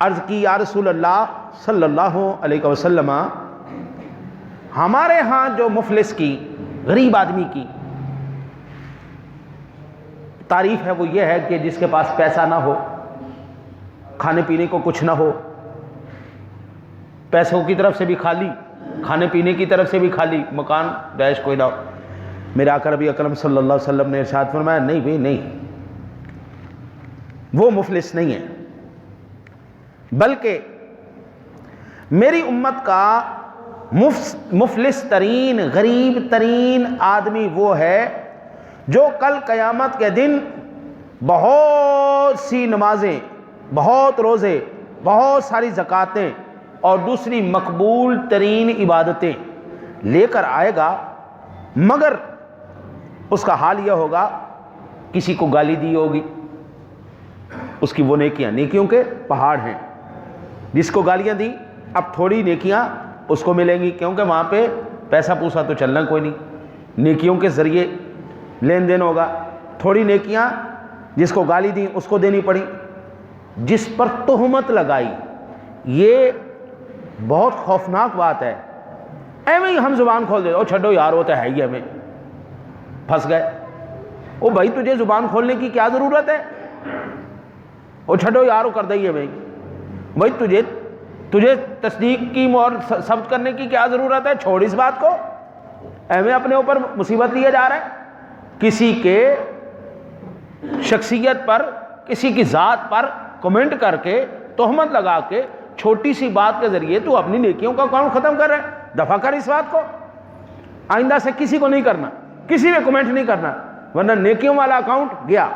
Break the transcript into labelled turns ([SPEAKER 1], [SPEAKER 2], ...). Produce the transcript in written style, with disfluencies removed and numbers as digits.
[SPEAKER 1] عرض کی یا رسول اللہ صلی اللہ علیہ وسلم، ہمارے ہاں جو مفلس کی، غریب آدمی کی تعریف ہے وہ یہ ہے کہ جس کے پاس پیسہ نہ ہو، کھانے پینے کو کچھ نہ ہو، پیسوں کی طرف سے بھی خالی، کھانے پینے کی طرف سے بھی خالی، مکان رہائش کوئی نہ ہو۔ میرے آقا نبی اکرم صلی اللہ علیہ وسلم نے ارشاد فرمایا نہیں بھائی نہیں، وہ مفلس نہیں ہے، بلکہ میری امت کا مفلس ترین، غریب ترین آدمی وہ ہے جو کل قیامت کے دن بہت سی نمازیں، بہت روزے، بہت ساری زکاتیں اور دوسری مقبول ترین عبادتیں لے کر آئے گا، مگر اس کا حال یہ ہوگا کسی کو گالی دی ہوگی، اس کی وہ نیکیوں کے پہاڑ ہیں، جس کو گالیاں دی اب تھوڑی نیکیاں اس کو ملیں گی، کیونکہ وہاں پہ پیسہ پوسا تو چلنا کوئی نہیں، نیکیوں کے ذریعے لین دین ہوگا، تھوڑی نیکیاں جس کو گالی دی اس کو دینی پڑی، جس پر تہمت لگائی۔ یہ بہت خوفناک بات ہے، ایویں ہی ہم زبان کھول دیتے، او چھڈو یار وہ تو ہے ہی، ہمیں پھنس گئے۔ او بھائی تجھے زبان کھولنے کی کیا ضرورت ہے؟ او چھڈو یار وہ کر دئیے بھائی تجھے تصدیق کی اور ثبت کرنے کی کیا ضرورت ہے؟ چھوڑ اس بات کو، ایویں اپنے اوپر مصیبت لیا جا رہا ہے۔ کسی کے شخصیت پر، کسی کی ذات پر کمنٹ کر کے، تہمت لگا کے، چھوٹی سی بات کے ذریعے تو اپنی نیکیوں کا اکاؤنٹ ختم کر رہے ہیں۔ دفع کر اس بات کو، آئندہ سے کسی کو نہیں کرنا، کسی میں کمنٹ نہیں کرنا، ورنہ نیکیوں والا اکاؤنٹ گیا۔